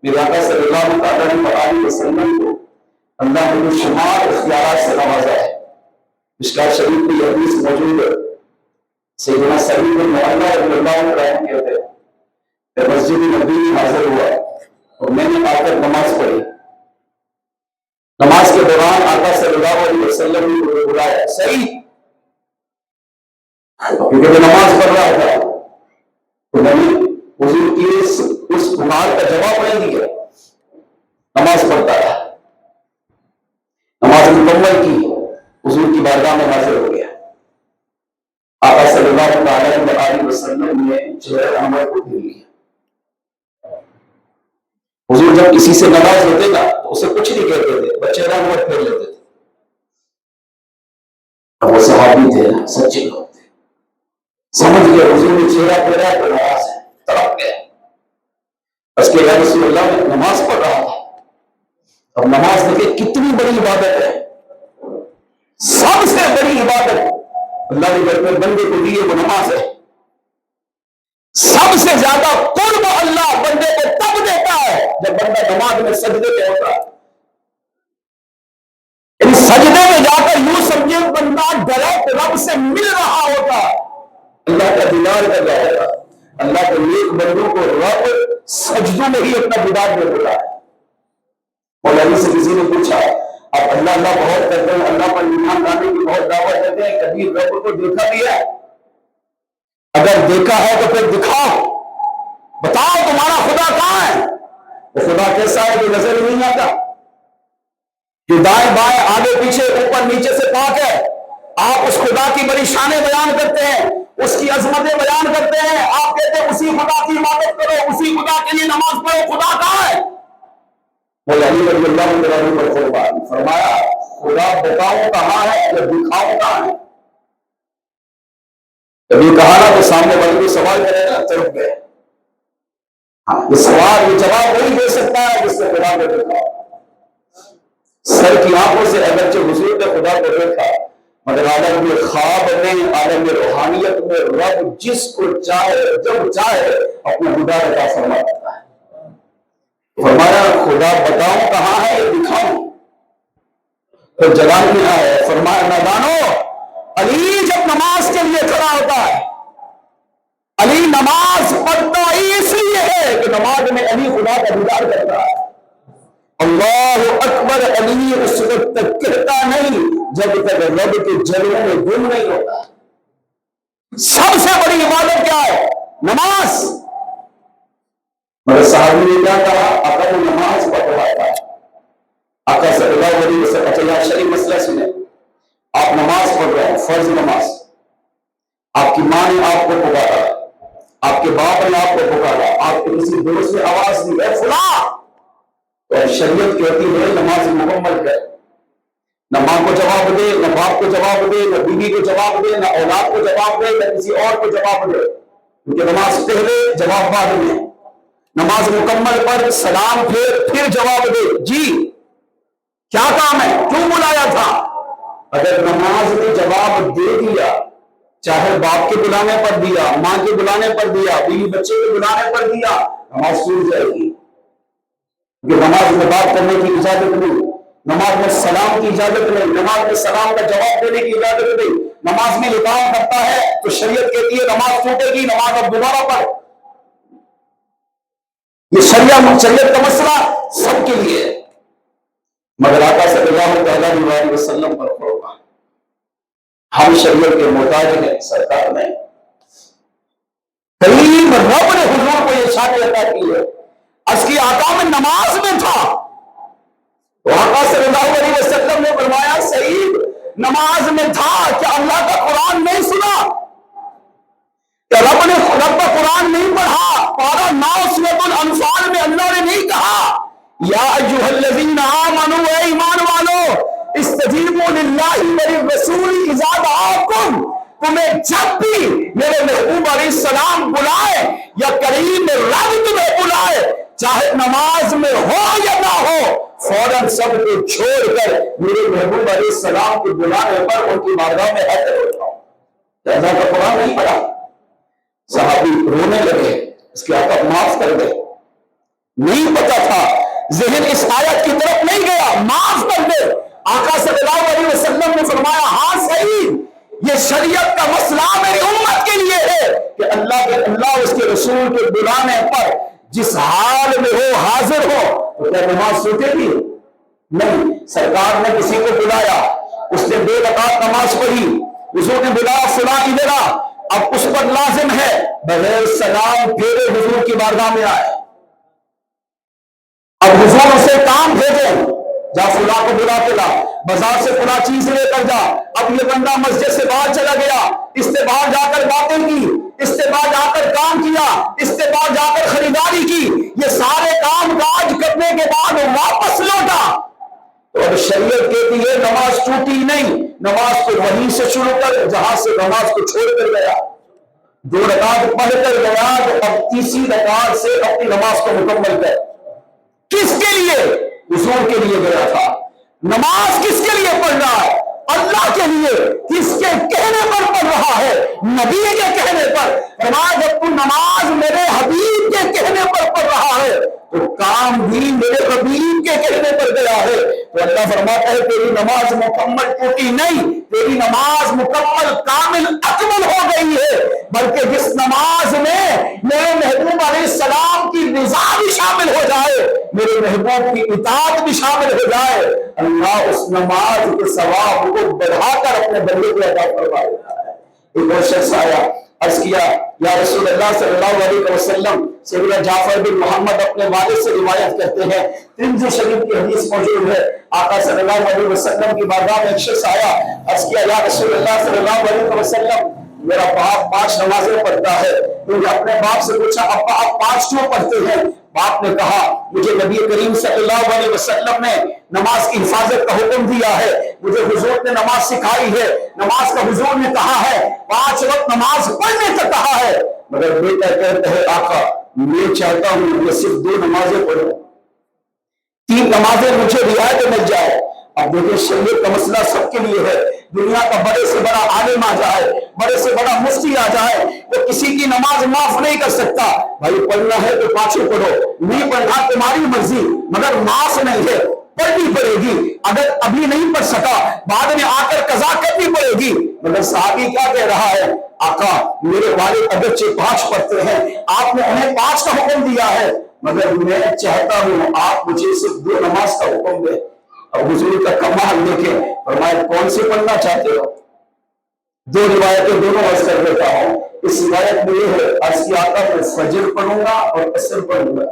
میرے آقا صلی اللہ علیہ وسلم کو اللہ نے شمار اختیارات سے نوازا ہے۔ مشکوٰۃ شریف میں یہ حدیث موجود ہے، سیدنا سعید بن معلّہ رضی اللہ عنہ کہتے ہیں کہ مسجد نبوی میں حاضر ہوا اور میں نے آ کر نماز پڑھی۔ نماز کے دوران آقا صلی اللہ علیہ وسلم نے مجھے بلایا، سعید، کیونکہ میں نماز پڑھ رہا تھا تو میں نے حضور کی اس پکار کا جواب نہیں دیا، نماز پڑھتا رہا، نماز مکمل کی، حضور کی بارگاہ میں حاضر ہو گیا۔ آقا صلی اللہ علیہ وسلم نے چہرہ انور کو پھیر لیا۔ حضور جب کسی سے ناراض ہوتے نا تو اسے کچھ نہیں کہتے تھے، بس چہرہ انور پھیر لیتے تھے۔ اب وہ صحابی تھے، سچے لوگ تھے، سمجھ گئے حضور نے چہرہ پھیرا تو ناراض ہے، تڑپ گئے۔ اس کے یا رسول اللہ میں نماز پڑھ رہا تھا۔ اب نماز دیکھیں کتنی بڑی عبادت ہے، سب سے بڑی عبادت اللہ نے گھر میں بندے کو دی ہے، وہ نماز ہے۔ سب سے زیادہ قرب اللہ بندے کو تب دیتا ہے جب بندہ نماز میں سجدے پہ ہوتا ہے۔ ان سجدے میں جا کر یوں سمجھے بندہ ڈائریکٹ رب سے مل رہا ہوتا، اللہ کا دیدار کر رہا ہوتا۔ اللہ کے نیک بندوں کو رب سجدوں میں ہی اپنا دیدار دے دیتا ہے۔ مولانا سے کسی نے پوچھا، آپ اللہ اللہ بہت کرتے ہیں، اللہ پر ایمان لانے کی بہت دعوت دیتے ہیں، کبھی رب کو دیکھا بھی ہے؟ اگر دیکھا ہے تو پھر دکھاؤ، بتاؤ تمہارا خدا کہاں ہے؟ وہ خدا کیسا ہے جو نظر نہیں آتا، جو دائیں بائیں آگے پیچھے اوپر نیچے سے پاک ہے؟ آپ اس خدا کی بڑی شانیں بیان کرتے ہیں، اس کی عظمتیں بیان کرتے ہیں، آپ کہتے ہیں اسی خدا کی عبادت کرو، اسی خدا کے لیے نماز پڑھو، خدا کہاں ہے؟ مولا علی رضی اللہ عنہ پر فرمایا، خدا بتاؤں کہاں ہے یا دکھاؤں کہاں ہے؟ کبھی کہا نا تو سامنے والے کو سوال کرے گا، تڑپ گئے۔ یہ سوال یہ جواب نہیں دے سکتا ہے جس سے خدا کو دیکھا۔ سر کی آنکھوں سے اگرچہ حضور نے خدا کو دیکھا، مگر عالم میں خواب میں، عالم میں روحانیت میں رب جس کو چاہے جب چاہے اپنا دیدار عطا فرماتا ہے۔ فرمایا خدا بتاؤں کہاں ہے یا دکھاؤں؟ پھر جلال میں آئے، فرمایا نادانو، علی جب نماز کے لیے کھڑا ہوتا ہے، علی نماز پڑھتا ہی اس لیے ہے کہ نماز میں علی خدا کا دیدار کرتا ہے۔ اللہ اکبر علی اس وقت تک کہتا نہیں جب تک رب کے جلوے میں گم نہیں ہوتا۔ سب سے بڑی عبادت کیا ہے؟ نماز۔ مگر صحابی نے کیا کہا؟ آقا نے نماز پڑھ رہا تھا۔ آقا صلی اللہ علیہ وسلم اچھا شریف مسئلہ سنیں، آپ نماز پڑھ رہے ہیں، فرض نماز، آپ کی ماں نے آپ کو پکارا، آپ کے باپ نے آپ کو پکارا، آپ کے کسی دوست نے آواز دی ہے فلاں، تو شریعت کہتی ہے نماز مکمل کر، نہ ماں کو جواب دے، نہ باپ کو جواب دے، نہ بیوی کو جواب دے، نہ اولاد کو جواب دے، نہ کسی اور کو جواب دے، کیونکہ نماز پہلے جواب بعد میں۔ نماز مکمل پر سلام پھر جواب دے، جی کیا کام ہے، کیوں بلایا تھا؟ اگر نماز میں جواب دے دیا، چاہے باپ کے بلانے پر دیا، ماں کے بلانے پر دیا، بیوی بچے کے بلانے پر دیا، نماز ٹوٹ جائے گی۔ کہ نماز میں بات کرنے کی اجازت نہیں، نماز میں سلام کی اجازت نہیں، نماز میں سلام کا جواب دینے کی اجازت نہیں۔ نماز میں یہ کام کرتا ہے تو شریعت کہتی ہے نماز ٹوٹے گی، نماز اب دوبارہ پڑھ۔ یہ شریعت کا مسئلہ سب کے لیے ہے، مگر آقا صلی اللہ علیہ وسلم پر ہوگا، ہم شریعت کے محتاج ہیں، سرکار نہیں۔ قریب رب نے حضور کو یہ شان عطا کی ہے، اس کی آقا میں نماز میں تھا تو آقا صلی اللہ علیہ وسلم نے فرمایا سعید نماز میں تھا، کیا اللہ کا قرآن نہیں سنا؟ کیا رب کا قرآن نہیں پڑھا؟ پارہ 9 سورۃ الانفال میں اللہ نے نہیں کہا یا ایھا الذین آمنوا، اے ایمان والو، استجیبوا للہ وللرسول اذا دعاکم، تمہیں جب بھی میرے محبوب علیہ السلام بلائے یا کریم رب تمہیں بلائے، چاہے نماز میں ہو یا نہ ہو، فوراً سب کو چھوڑ کر میرے محبوب علیہ السلام کے بلانے پر ان کی بارگاہ میں حاضر ہو جاؤ۔ اللہ کا قرآن نہیں پڑھا؟ صحابی رونے لگے، اس کے آقا معاف کر دے، نہیں پتا تھا ذہن اس آیت کی طرف نہیں گیا، معاف کر دے۔ آقا صلی اللہ علیہ وسلم نے فرمایا ہاں صحیح، یہ شریعت کا مسئلہ میری امت کے لیے ہے کہ اللہ اس کے رسول کے بلانے پر جس حال میں ہو حاضر ہو۔ تو کیا نماز چھوٹے گی؟ نہیں۔ سرکار نے کسی کو بلایا، اس نے 2 رکعت نماز پڑھی، حضور نے بلایا فلاں ادھر آ، اب اس پر لازم ہے بغیر سلام پھیرے حضور کی بارگاہ میں آئے۔ اب حضور اسے کام بھیجیں، جا فلاں کو بلا کے لا، بازار سے فلاں چیز لے کر جا۔ اب یہ بندہ مسجد سے باہر چلا گیا، اس سے باہر جا کر باتیں کی، اس سے باہر جا کر کام کیا، اس سے باہر جا کر خریداری کی، یہ سارے کام کاج کرنے کے بعد واپس لوٹا۔ تو اب شریعت کہتی ہے نماز ٹوٹی نہیں، نماز کو وہیں سے شروع کر جہاں سے نماز کو چھوڑ کر گیا۔ 2 رکعت پڑھ کر گیا تو اب تیسری رکعت سے اپنی نماز کو مکمل کر۔ کس کے لیے؟ حضور کے لیے گیا تھا۔ نماز کس کے لیے پڑھ رہا ہے؟ اللہ کے لیے۔ کس کے کہنے پر پڑھ رہا ہے؟ نبی کے کہنے پر۔ فرمایا جب تو نماز میرے حبیب کے کہنے پر پڑھ رہا ہے تو کام بھی میرے حبیب کے کہنے پر گیا ہے۔ تو اللہ فرماتا ہے تیری نماز مکمل ٹوٹی نہیں، تیری نماز مکمل کامل اکمل ہو گئی ہے، بلکہ جس نماز میں میرے محبوب علیہ السلام کی رضا بھی شامل ہو جائے، میرے محبوب کی اطاعت بھی شامل ہو جائے، اللہ اس نماز کے ثواب کو بڑھا کر اپنے بندے کو عطا فرما دیتا ہے۔ ایک اور شخص آیا، عرض کیا یا رسول اللہ صلی اللہ علیہ وسلم، سیدنا جعفر بن محمد اپنے والد سے روایت کرتے ہیں، ترمذی شریف کی حدیث موجود ہے، آقا صلی اللہ علیہ وسلم کی بارگاہ میں ایک شخص آیا، عرض کیا یا رسول اللہ صلی اللہ علیہ وسلم، میرا باپ 5 نمازیں پڑھتا ہے۔ تو نے اپنے باپ سے پوچھا ابا آپ 5 کیوں پڑھتے ہیں؟ باپ نے کہا مجھے نبی کریم صلی اللہ علیہ وسلم نے نماز کی حفاظت کا حکم دیا ہے، مجھے حضور نے نماز سکھائی ہے، نماز کا حضور نے کہا ہے، 5 وقت نماز پڑھنے کا کہا ہے، مگر بیٹا کہتا ہے آقا میں چاہتا ہوں کہ صرف 2 نمازیں پڑھوں، 3 نمازیں مجھے رعایت مل جائے۔ اب دیکھیں شریعت کا مسئلہ سب کے لیے ہے، دنیا کا بڑے سے بڑا عالم آ جائے، بڑے سے بڑا مفتی آ جائے، وہ کسی کی نماز معاف نہیں کر سکتا۔ بھائی پڑھنا ہے تو 5 پڑھو، نہیں پڑھنا تمہاری مرضی، مگر معاف نہیں ہے، پڑھنی پڑے گی۔ اگر ابھی نہیں پڑھ سکا بعد میں آ کر قضا کرنی پڑے گی۔ مگر صحابی کیا کہہ رہا ہے؟ آقا میرے والد اگرچہ 5 پڑھتے ہیں، آپ نے انہیں 5 کا حکم دیا ہے، مگر میں چاہتا ہوں آپ مجھے صرف 2 نماز کا حکم دیں۔ اب حضور کا کمال دیکھیں، فرمایا کون سے پڑھنا چاہتے ہو؟ 2 روایتیں دونوں عرض کر دیتا ہوں۔ اس روایت میں یہ ہے عرض کی آقا میں فجر پڑھوں گا اور عصر پڑھوں گا۔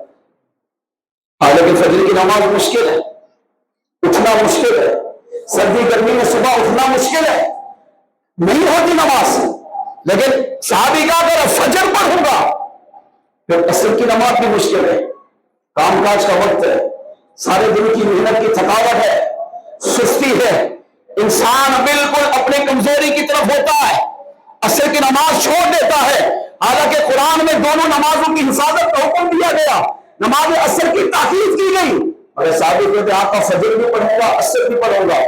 حالانکہ فجر کی نماز مشکل ہے، اٹھنا مشکل ہے، سردی گرمی میں صبح اٹھنا مشکل ہے، نہیں ہوتی نماز، لیکن صحابی کا اگر فجر پڑھوں گا پھر عصر کی نماز بھی مشکل ہے، کام کاج کا وقت ہے، سارے دن کی محنت کی تھکاوٹ ہے، سستی ہے، انسان بالکل اپنی کمزوری کی طرف ہوتا ہے، عصر کی نماز چھوڑ دیتا ہے۔ حالانکہ قرآن میں دونوں نمازوں کی حفاظت کا حکم دیا گیا، نماز عصر کی تاکید کی گئی، اور صحابی کہتے ہیں آقا فجر بھی پڑھوں گا عصر بھی پڑھوں گا،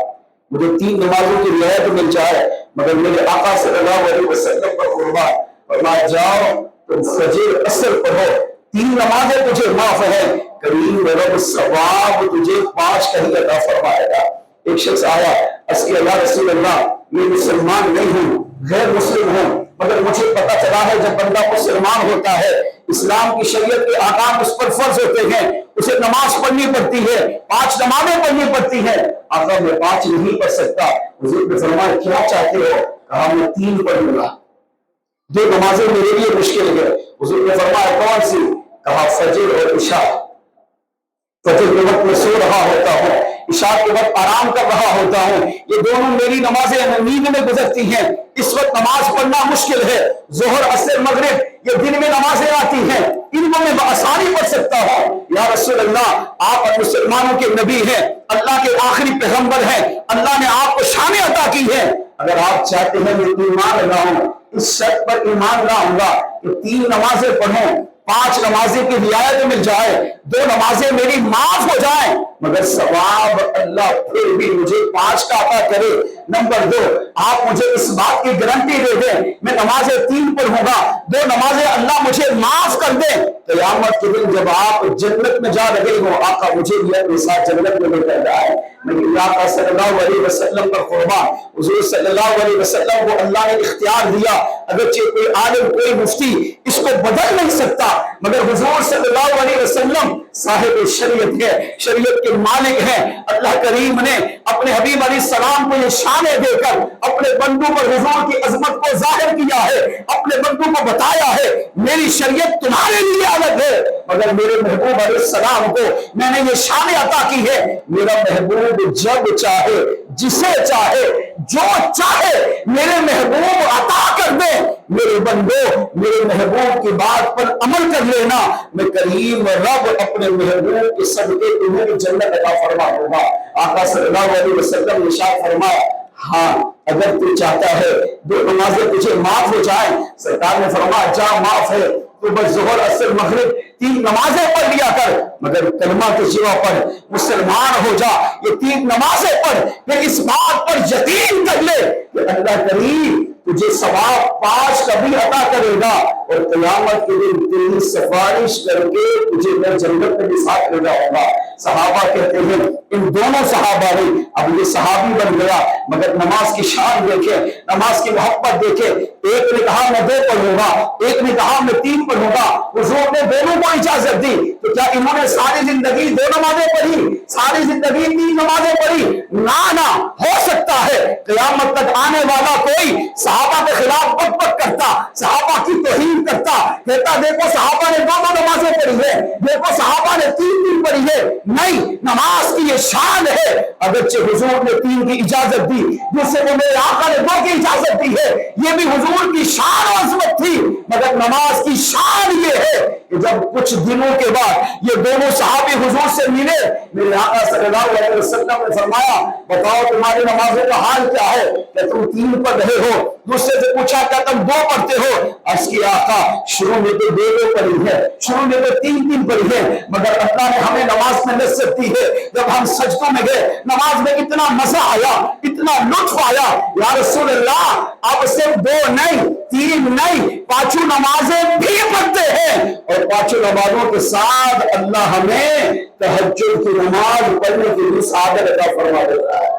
مجھے 3 نمازوں کی رعایت مل جائے، مگر میرے آقا صلی اللہ علیہ وسلم پر قربان فرمایا جاؤ تم فجر عصر پڑھو، 3 نمازیں تجھے معاف ہے، کریم رب ثواب تجھے 5 کا ہی عطا فرمائے گا۔ ایک شخص آیا اس کے اللہ رسول اللہ میں مسلمان نہیں ہوں، غیر مسلم ہوں، مگر مجھے پتا چلا ہے جب بندہ مسلمان ہوتا ہے اسلام کی شریعت کے احکام اس پر فرض ہوتے ہیں، اسے نماز پڑھنی پڑتی ہے، 5 نمازیں پڑھنی پڑتی ہیں۔ آقا میں 5 نہیں پڑھ سکتا، حضور نے فرمایا کیا چاہتے ہو؟ کہا میں 3 پڑھوں گا، 2 نمازیں میرے لیے مشکل ہے۔ حضور نے فرمایا کون سی؟ کہا فجر اور عشاء۔ فجر کے وقت میں سو رہا ہوتا ہوں، عشاء کے وقت آرام کر رہا ہوتا ہوں، یہ دونوں میری نمازیں نیند میں گزرتی ہیں، اس وقت نماز پڑھنا مشکل ہے۔ ظہر عصر مغرب یہ دن میں نمازیں آتی ہیں، ان کو میں بآسانی پڑھ سکتا ہوں۔ یا رسول اللہ آپ مسلمانوں کے نبی ہیں، اللہ کے آخری پیغمبر ہیں، اللہ نے آپ کو شان عطا کی ہے، اگر آپ چاہتے ہیں میں ایمان لاؤں، اس شرط پر ایمان لاؤں گا کہ 3 نمازیں پڑھوں، 5 نمازیں کی رعایت مل جائے، 2 نمازیں میری معاف ہو جائیں، مگر ثواب اللہ پھر بھی مجھے 5 کا عطا کرے۔ نمبر 2، آپ مجھے اس بات کی گارنٹی دے دیں میں نمازیں 3 پڑھوں گا، 2 نمازیں اللہ مجھے معاف کر دیں۔ قیامت کے دن جب آپ جنت میں جا رہے ہو، آقا مجھے بھی اپنے ساتھ جنت میں لے کر جائے۔ لیکن آقا صلی اللہ علیہ وسلم پر قربان، حضور صلی اللہ علیہ وسلم کو اللہ نے اختیار دیا، اگرچہ کوئی عالم کوئی مفتی اس کو بدل نہیں سکتا، مگر حضور صلی اللہ علیہ وسلم صاحب شریعت ہے، شریعت کے مالک ہیں۔ اللہ کریم نے اپنے حبیب علیہ السلام کو یہ شانیں دے کر اپنے بندوں پر حضور کی عظمت کو ظاہر کیا ہے، اپنے بندوں کو بتایا ہے میری شریعت تمہارے لیے الگ ہے، مگر میرے محبوب علیہ السلام کو میں نے یہ شانیں عطا کی ہے، میرا محبوب جب چاہے جسے چاہے جو چاہے میرے محبوب عطا کر دے۔ میرے بندو میرے محبوب کی بات پر عمل کر لینا، میں کریم رب اپنے محبوب کے صدقے تمہیں جنت عطا فرما دوں گا۔ آقا صلی اللہ علیہ وسلم نے ارشاد فرمایا، ہاں اگر تو چاہتا ہے 2 نمازیں تجھے معاف ہو جائیں، سرکار نے فرمایا جا معاف ہے تو بس ظہر عصر مغرب 3 نمازیں پڑھ لیا کر، مگر کلمہ کے سوا پڑھ، مسلمان ہو جا، یہ 3 نمازیں پڑھ، پھر اس بات پر یقین کر لے کہ اللہ کریم تجھے ثواب 5 کا بھی عطا کرے گا، اور قیامت کے دن تیری سفارش کر کے تجھے میں جنت میں بھی ساتھ لے جاؤں گا۔ صحابہ کہتے ہیں ان دونوں صحابہ نے، اب یہ صحابی بن گیا مگر نماز کی شان دیکھے، نماز کی محبت دیکھے، ایک نے کہا میں 2 پڑھوں گا، ایک نے کہا میں 3 پڑھوں گا، حضور نے دونوں کو اجازت دی، تو کیا انہوں نے ساری زندگی 2 نمازیں پڑھی، ساری زندگی 3 نمازیں پڑھی؟ نہ ہو سکتا ہے قیامت تک آنے والا کوئی صحابہ کے خلاف بک بک کرتا، صحابہ کی توہین کرتا، کہتا دیکھو صحابہ نے 2 نمازیں پڑھی ہے، دیکھو صحابہ نے 3 پڑھی ہے۔ نہیں، نماز کی یہ شان ہے، اگرچہ حضور نے 3 کی اجازت دی، جس سے وہ میرے آقا نے 2 کی اجازت دی ہے، یہ بھی حضور کی شان و عظمت تھی، مگر نماز کی شان یہ ہے کہ جب کچھ دنوں کے بعد یہ دونوں صحابی حضور سے ملے، میرے آقا صلی اللہ علیہ وسلم نے فرمایا بتاؤ تمہاری نمازوں کا حال کیا ہے، کہ تم 3 پڑھ رہے ہو؟ دوسرے سے پوچھا کیا تم 2 پڑھتے ہو؟ عرض کیا آقا شروع میں تو 2 پڑھی ہے، شروع میں تو 3 پڑھی ہے، مگر اللہ نے ہمیں نماز میں لذت دی ہے، جب ہم سجدوں میں گئے نماز میں اتنا مزہ آیا، اتنا لطف آیا، یا رسول اللہ اب صرف 2 نہیں 3 نہیں 5 نمازیں بھی پڑھتے ہیں، اور 5 نمازوں کے ساتھ اللہ ہمیں تہجد کی نماز پڑھنے کی بھی سعادت عطا فرما دیتا ہے۔